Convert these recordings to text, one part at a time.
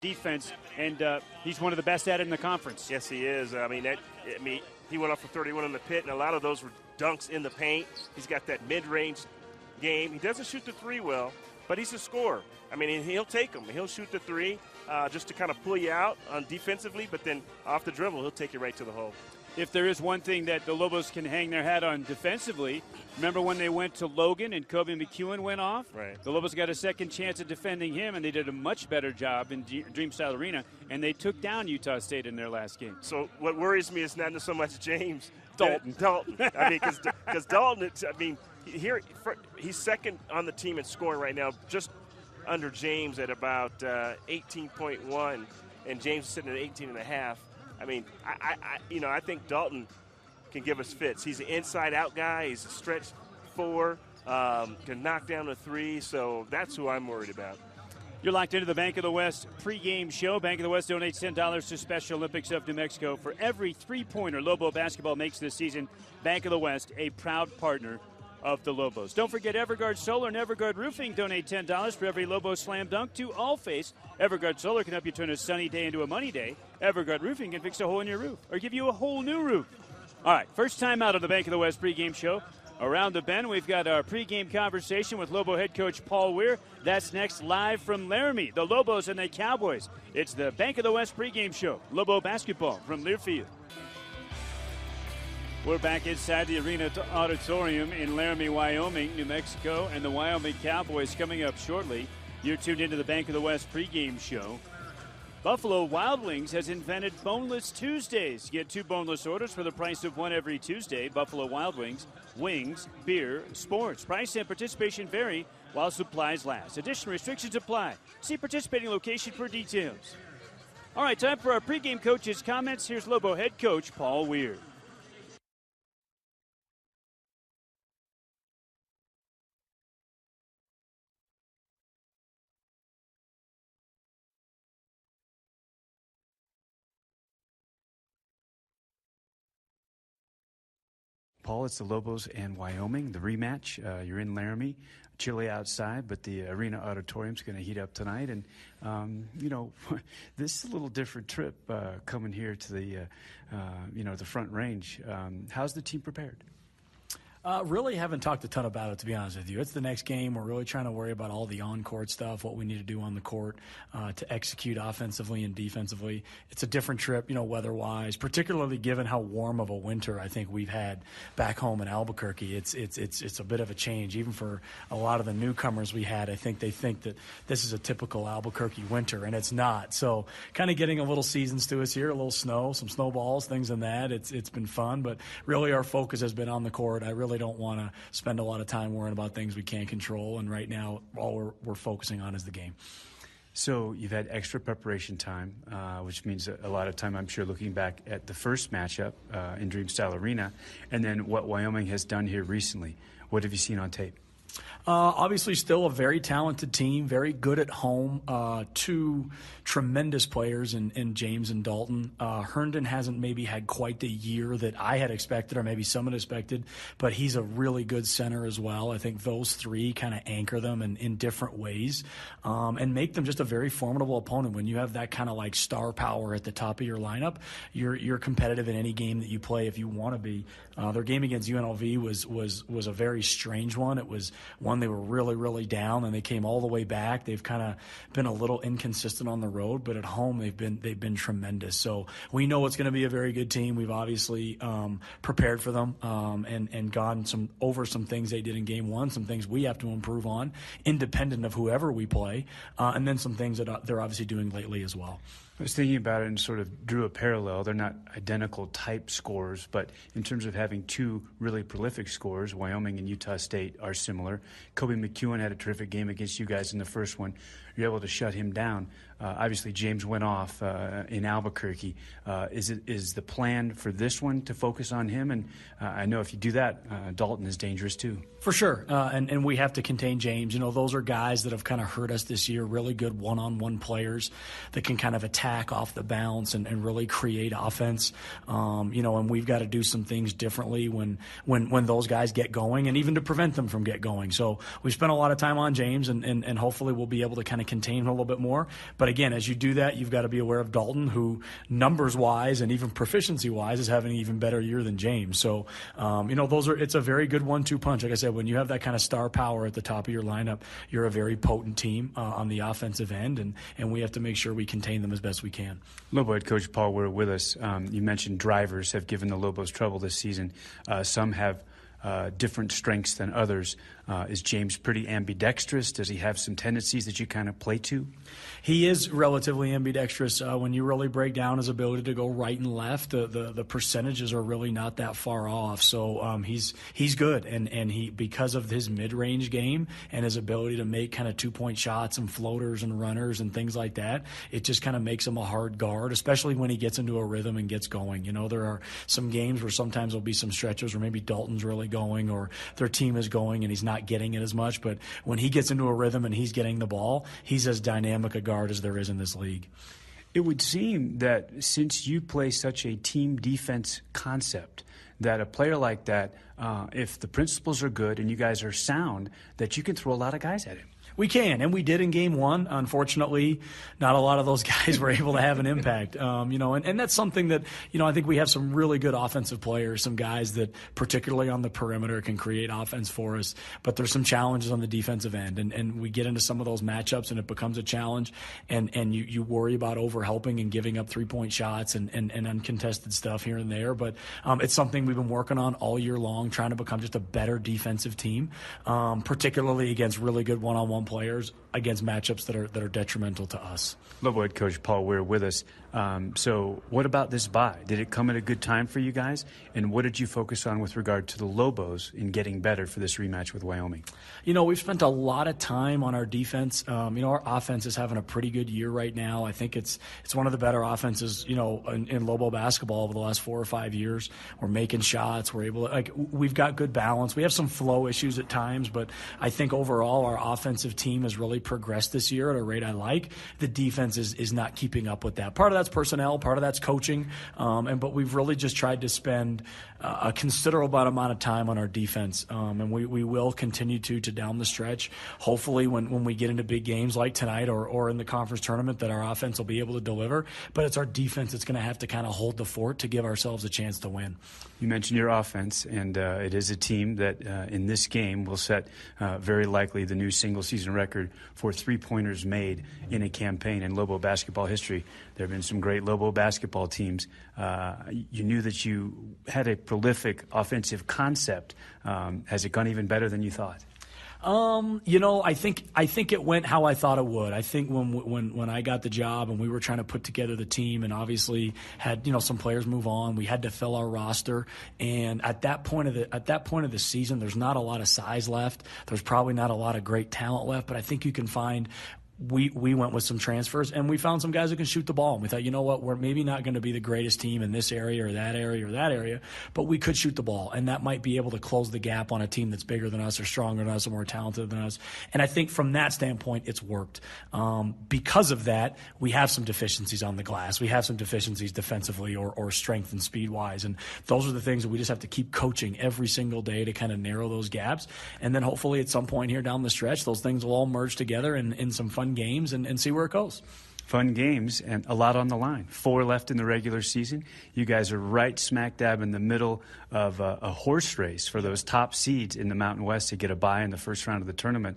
defense, and he's one of the best at it in the conference. Yes, he is. He went off for 31 in the pit, and a lot of those were dunks in the paint. He's got that mid-range game. He doesn't shoot the three well, but he's a scorer. He'll take them. He'll shoot the three just to kind of pull you out on defensively, but then off the dribble, he'll take you right to the hole. If there is one thing that the Lobos can hang their hat on defensively, remember when they went to Logan and Kobe McEwen went off? Right. The Lobos got a second chance at defending him, and they did a much better job in Dreamstyle Arena, and they took down Utah State in their last game. So what worries me is not so much James. Dalton. Because Dalton, he's second on the team in scoring right now, just under James at about 18.1, and James is sitting at 18.5. I think Dalton can give us fits. He's an inside-out guy. He's a stretch four, can knock down a three, so that's who I'm worried about. You're locked into the Bank of the West pregame show. Bank of the West donates $10 to Special Olympics of New Mexico for every three-pointer Lobo basketball makes this season. Bank of the West, a proud partner of the Lobos. Don't forget Everguard Solar and Everguard Roofing donate $10 for every Lobo slam dunk to Allface. Everguard Solar can help you turn a sunny day into a money day. Everguard Roofing can fix a hole in your roof or give you a whole new roof. All right, first time out of the Bank of the West pregame show. Around the bend, we've got our pregame conversation with Lobo head coach Paul Weir. That's next, live from Laramie, the Lobos and the Cowboys. It's the Bank of the West pregame show. Lobo basketball from Learfield. We're back inside the Arena Auditorium in Laramie, Wyoming, New Mexico, and the Wyoming Cowboys coming up shortly. You're tuned into the Bank of the West pregame show. Buffalo Wild Wings has invented Boneless Tuesdays. Get 2 boneless orders for the price of 1 every Tuesday. Buffalo Wild Wings, wings, beer, sports. Price and participation vary while supplies last. Additional restrictions apply. See participating location for details. All right, time for our pregame coach's comments. Here's Lobo head coach Paul Weir. Paul, it's the Lobos and Wyoming, the rematch. You're in Laramie, chilly outside, but the Arena Auditorium's going to heat up tonight. And, this is a little different trip coming here to the Front Range. How's the team prepared? Really haven't talked a ton about it, to be honest with you. It's the next game. We're really trying to worry about all the on-court stuff, what we need to do on the court to execute offensively and defensively. It's a different trip, weather-wise, particularly given how warm of a winter I think we've had back home in Albuquerque. It's a bit of a change. Even for a lot of the newcomers we had, I think they think that this is a typical Albuquerque winter, and it's not. So kind of getting a little seasons to us here, a little snow, some snowballs, things in that. It's been fun, but really our focus has been on the court. I really don't want to spend a lot of time worrying about things we can't control, and right now all we're focusing on is the game. So you've had extra preparation time, which means a lot of time, I'm sure, looking back at the first matchup in Dreamstyle Arena, and then what Wyoming has done here recently. What have you seen on tape? Obviously still a very talented team, very good at home. 2 tremendous players in James and Dalton. Herndon hasn't maybe had quite the year that I had expected or maybe some had expected, but he's a really good center as well. I think those 3 kind of anchor them in different ways and make them just a very formidable opponent. When you have that kind of like star power at the top of your lineup, you're competitive in any game that you play if you want to be. Their game against UNLV was a very strange one. It was one they were really, really down, and they came all the way back. They've kind of been a little inconsistent on the road, but at home they've been tremendous. So we know it's going to be a very good team. We've obviously prepared for them and gone over some things they did in game 1, some things we have to improve on, independent of whoever we play, and then some things that they're obviously doing lately as well. I was thinking about it and sort of drew a parallel. They're not identical type scores, but in terms of having 2 really prolific scorers, Wyoming and Utah State are similar. Kobe McEwen had a terrific game against you guys in the first one. You're able to shut him down. Obviously, James went off in Albuquerque. Is the plan for this one to focus on him? And I know if you do that, Dalton is dangerous too. For sure, and we have to contain James. Those are guys that have kind of hurt us this year, really good one-on-one players that can kind of attack off the bounce and really create offense. And we've got to do some things differently when those guys get going and even to prevent them from get going. So we spent a lot of time on James, and hopefully we'll be able to kind of of contain him a little bit more. But again, as you do that, you've got to be aware of Dalton, who numbers-wise and even proficiency-wise is having an even better year than James. So, it's a very good 1-2 punch. Like I said, when you have that kind of star power at the top of your lineup, you're a very potent team on the offensive end, and we have to make sure we contain them as best we can. Lobo head coach Paul Weir with us. You mentioned drivers have given the Lobos trouble this season. Some have different strengths than others. Is James pretty ambidextrous? Does he have some tendencies that you kind of play to? He is relatively ambidextrous. When you really break down his ability to go right and left, the percentages are really not that far off. So he's good, and he, because of his mid-range game and his ability to make kind of 2-point shots and floaters and runners and things like that, it just kind of makes him a hard guard, especially when he gets into a rhythm and gets going. There are some games where sometimes there'll be some stretches where maybe Dalton's really going or their team is going and he's not getting it as much. But when he gets into a rhythm and he's getting the ball, he's as dynamic a guard as there is in this league. It would seem that since you play such a team defense concept, that a player like that, if the principles are good and you guys are sound, that you can throw a lot of guys at him. We can, and we did in Game 1. Unfortunately, not a lot of those guys were able to have an impact. And that's something that, I think we have some really good offensive players, some guys that particularly on the perimeter can create offense for us. But there's some challenges on the defensive end, and we get into some of those matchups, and it becomes a challenge, and you worry about overhelping and giving up 3-point shots and uncontested stuff here and there. But it's something we've been working on all year long, trying to become just a better defensive team, particularly against really good one-on-one players against matchups that are detrimental to us. Lobo head coach Paul Weir with us. So what about this bye? Did it come at a good time for you guys? And what did you focus on with regard to the Lobos in getting better for this rematch with Wyoming? We've spent a lot of time on our defense. Our offense is having a pretty good year right now. I think it's one of the better offenses, in Lobo basketball over the last 4 or 5 years. We're making shots. We're able to, we've got good balance. We have some flow issues at times, but I think overall our offensive team has really progressed this year at a rate I like. The defense is not keeping up with that. Part of that's personnel, part of that's coaching, but we've really just tried to spend a considerable amount of time on our defense, and we will continue to down the stretch. Hopefully when we get into big games like tonight or in the conference tournament, that our offense will be able to deliver, but it's our defense that's going to have to kind of hold the fort to give ourselves a chance to win. You mentioned your offense, and it is a team that in this game will set very likely the new single-season record for three-pointers made in a campaign in Lobo basketball history. There have been some great Lobo basketball teams. You knew that you had a prolific offensive concept. Has it gone even better than you thought? I think it went how I thought it would. I think when I got the job and we were trying to put together the team and obviously had, some players move on, we had to fill our roster. And at that point of the season, there's not a lot of size left. There's probably not a lot of great talent left, but I think you can find. We went with some transfers, and we found some guys who can shoot the ball. And we thought, you know what, we're maybe not going to be the greatest team in this area or that area or that area, but we could shoot the ball, and that might be able to close the gap on a team that's bigger than us or stronger than us or more talented than us. And I think from that standpoint, it's worked. Because of that, we have some deficiencies on the glass. We have some deficiencies defensively or strength and speed-wise, and those are the things that we just have to keep coaching every single day to kind of narrow those gaps. And then hopefully at some point here down the stretch, those things will all merge together in some fun games and see where it goes. Fun games and a lot on the line. 4 left in the regular season. You guys are right smack dab in the middle of a horse race for those top seeds in the Mountain West to get a bye in the first round of the tournament.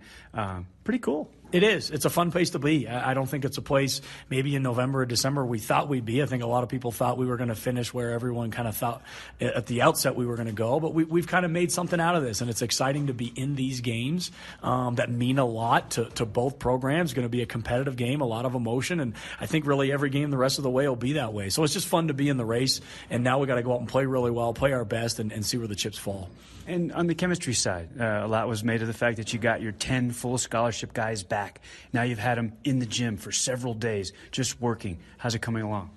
Pretty cool. It is. It's a fun place to be. I don't think it's a place maybe in November or December we thought we'd be. I think a lot of people thought we were going to finish where everyone kind of thought at the outset we were going to go. But we've kind of made something out of this, and it's exciting to be in these games that mean a lot to both programs. It's going to be a competitive game, a lot of emotion, and I think really every game the rest of the way will be that way. So it's just fun to be in the race, and now we got to go out and play really well, play our best, and see where the chips fall. And on the chemistry side, a lot was made of the fact that you got your 10 full scholarship guys back. Now you've had them in the gym for several days, just working. How's it coming along?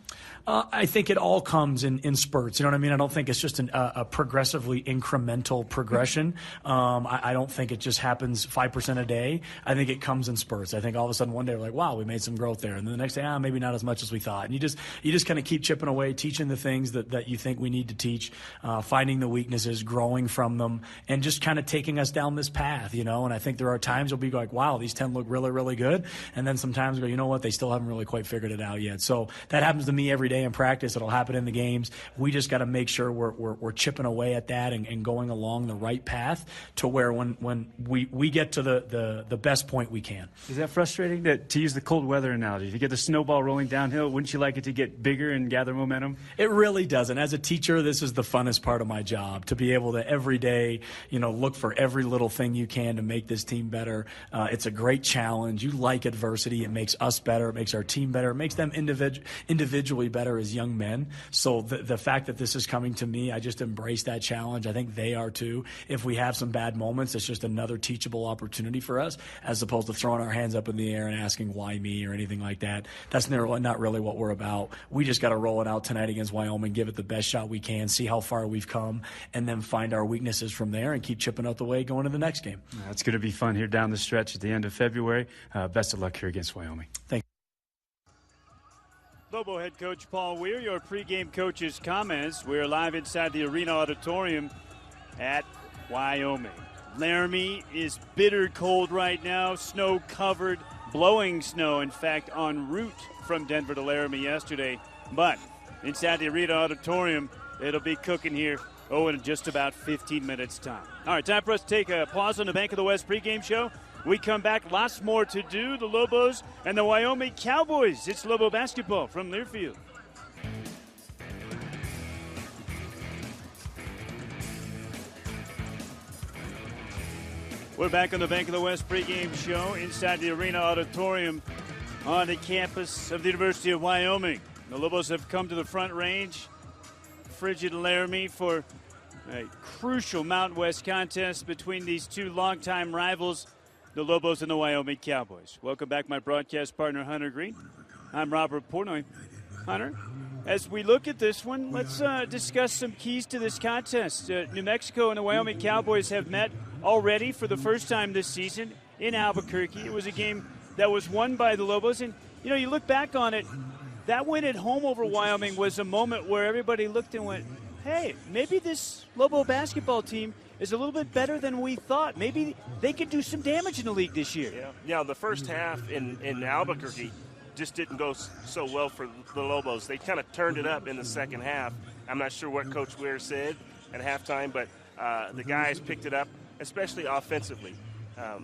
I think it all comes in spurts. You know what I mean? I don't think it's just a progressively incremental progression. I don't think it just happens 5% a day. I think it comes in spurts. I think all of a sudden one day we're like, wow, we made some growth there. And then the next day, maybe not as much as we thought. And you just kind of keep chipping away, teaching the things that you think we need to teach, finding the weaknesses, growing from them, and just kind of taking us down this path, And I think there are times we'll be like, wow, these 10 look really, really good. And then sometimes go, you know what, they still haven't really quite figured it out yet. So that happens to me every day in practice. It'll happen in the games. We just got to make sure we're chipping away at that and going along the right path to where when we get to the best point we can. Is that frustrating, to use the cold weather analogy? To get the snowball rolling downhill, wouldn't you like it to get bigger and gather momentum? It really doesn't. As a teacher, this is the funnest part of my job, to be able to every day, look for every little thing you can to make this team better. It's a great challenge. You like adversity. It makes us better. It makes our team better. It makes them individually better as young men. So the fact that this is coming to me, I just embrace that challenge. I think they are too. If we have some bad moments, it's just another teachable opportunity for us, as opposed to throwing our hands up in the air and asking why me or anything like that. That's not really what we're about. We just got to roll it out tonight against Wyoming, give it the best shot we can, see how far we've come, and then find our weaknesses from there and keep chipping out the way going to the next game. It's going to be fun here down the stretch at the end of February. Best of luck here against Wyoming. Thank you. Lobo head coach Paul Weir, your pregame coach's comments. We're live inside the arena auditorium at Wyoming. Laramie is bitter cold right now, snow covered, blowing snow, in fact, en route from Denver to Laramie yesterday. But inside the arena auditorium, it'll be cooking here, in just about 15 minutes' time. All right, time for us to take a pause on the Bank of the West pregame show. We come back, lots more to do. The Lobos and the Wyoming Cowboys. It's Lobo basketball from Learfield. We're back on the Bank of the West pregame show inside the arena auditorium on the campus of the University of Wyoming. The Lobos have come to the Front Range, frigid Laramie, for a crucial Mountain West contest between these two longtime rivals, the Lobos and the Wyoming Cowboys. Welcome back, my broadcast partner, Hunter Green. I'm Robert Portnoy. Hunter, as we look at this one, let's discuss some keys to this contest. New Mexico and the Wyoming Cowboys have met already for the first time this season in Albuquerque. It was a game that was won by the Lobos. And, you look back on it, that win at home over Wyoming was a moment where everybody looked and went, hey, maybe this Lobo basketball team is a little bit better than we thought. Maybe they could do some damage in the league this year. Yeah, the first half in Albuquerque just didn't go so well for the Lobos. They kind of turned it up in the second half. I'm not sure what Coach Weir said at halftime, but the guys picked it up, especially offensively.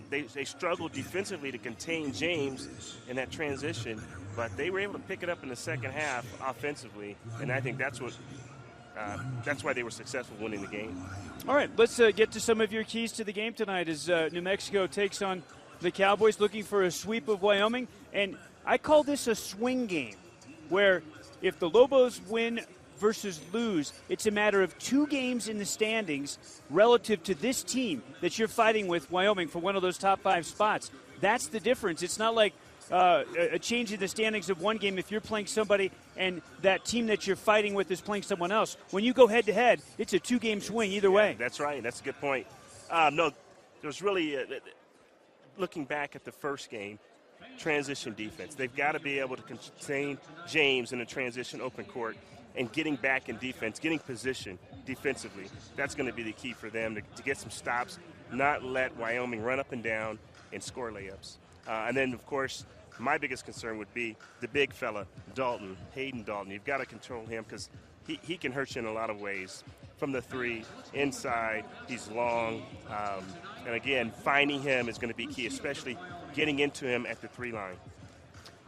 They struggled defensively to contain James in that transition, but they were able to pick it up in the second half offensively, and I think that's why they were successful winning the game. All right, let's get to some of your keys to the game tonight as New Mexico takes on the Cowboys, looking for a sweep of Wyoming. And I call this a swing game, where if the Lobos win versus lose, it's a matter of 2 games in the standings relative to this team that you're fighting with, Wyoming, for one of those top 5 spots. That's the difference. It's not like a change in the standings of one game if you're playing somebody and that team that you're fighting with is playing someone else. When you go head-to-head, it's a 2-game swing either way. That's right. That's a good point. No, there's really, looking back at the first game, transition defense. They've got to be able to contain James in a transition open court and getting back in defense, getting position defensively. That's going to be the key for them to get some stops, not let Wyoming run up and down and score layups. And then, of course, my biggest concern would be the big fella, Hayden Dalton. You've got to control him because he can hurt you in a lot of ways. From the 3, inside, he's long. And, again, finding him is going to be key, especially getting into him at the 3 line.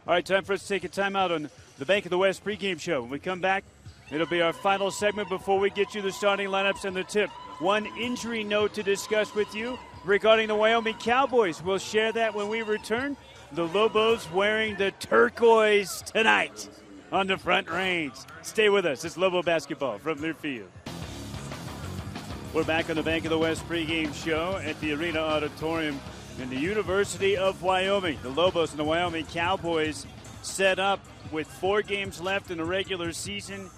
All right, time for us to take a timeout on the Bank of the West pregame show. When we come back, it'll be our final segment before we get you the starting lineups and the tip. One injury note to discuss with you regarding the Wyoming Cowboys. We'll share that when we return. The Lobos wearing the turquoise tonight on the Front Range. Stay with us. It's Lobo basketball from Learfield. We're back on the Bank of the West pregame show at the Arena Auditorium in the University of Wyoming. The Lobos and the Wyoming Cowboys set up with 4 games left in the regular season,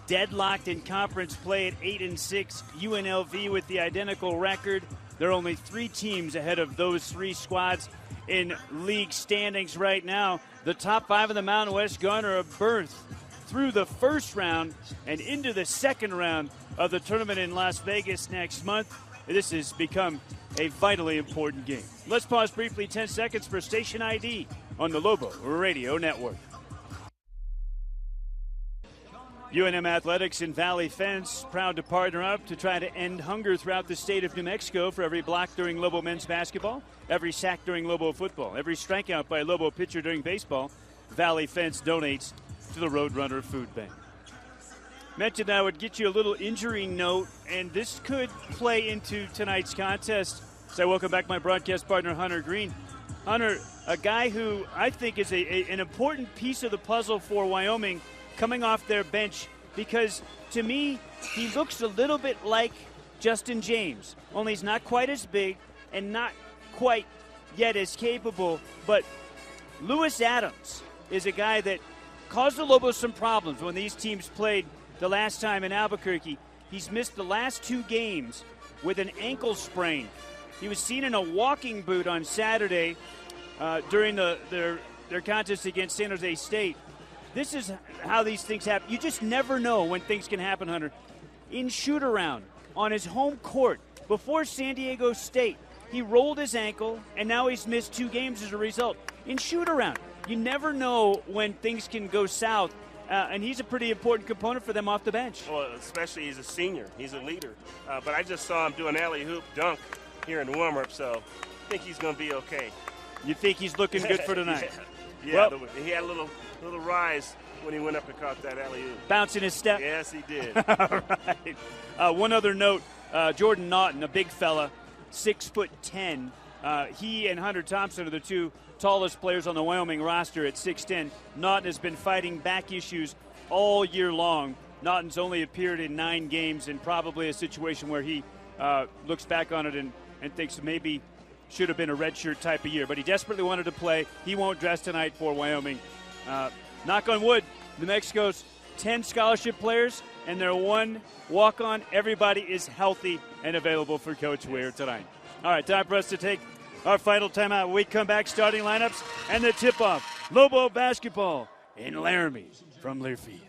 deadlocked in conference play at 8-6. UNLV with the identical record. There are only 3 teams ahead of those 3 squads in league standings right now. The top 5 of the Mountain West garner a berth through the first round and into the second round of the tournament in Las Vegas next month. this has become a vitally important game. Let's pause briefly, 10 seconds for station ID on the Lobo Radio Network. UNM Athletics and Valley Fence proud to partner up to try to end hunger throughout the state of New Mexico. For every block during Lobo men's basketball, every sack during Lobo football, every strikeout by a Lobo pitcher during baseball, Valley Fence donates to the Roadrunner Food Bank. Mentioned I would get you a little injury note, and this could play into tonight's contest. So I welcome back my broadcast partner, Hunter Green. Hunter, a guy who I think is an important piece of the puzzle for Wyoming, coming off their bench, because to me, he looks a little bit like Justin James, only he's not quite as big and not quite yet as capable. But Lewis Adams is a guy that caused the Lobos some problems when these teams played the last time in Albuquerque. He's missed the last 2 games with an ankle sprain. He was seen in a walking boot on Saturday during their contest against San Jose State. This is how these things happen. You just never know when things can happen, Hunter. In shoot-around, on his home court, before San Diego State, he rolled his ankle, and now he's missed 2 games as a result. In shoot-around, you never know when things can go south, and he's a pretty important component for them off the bench. Well, especially he's a senior. He's a leader. But I just saw him do an alley-hoop dunk here in warm-up, so I think he's going to be okay. You think he's looking good for tonight? Yeah, he had a little rise when he went up and caught that alley-oop. Bouncing his step? Yes, he did. All right. One other note, Jordan Naughton, a big fella, 6'10". He and Hunter Thompson are the 2 tallest players on the Wyoming roster at 6'10". Naughton has been fighting back issues all year long. Naughton's only appeared in 9 games, and probably a situation where he looks back on it and thinks maybe should have been a redshirt type of year. But he desperately wanted to play. He won't dress tonight for Wyoming. Knock on wood, New Mexico's 10 scholarship players and their 1 walk-on. Everybody is healthy and available for Coach Weir tonight. All right, time for us to take our final timeout. When we come back, starting lineups and the tip-off. Lobo basketball in Laramie from Learfield.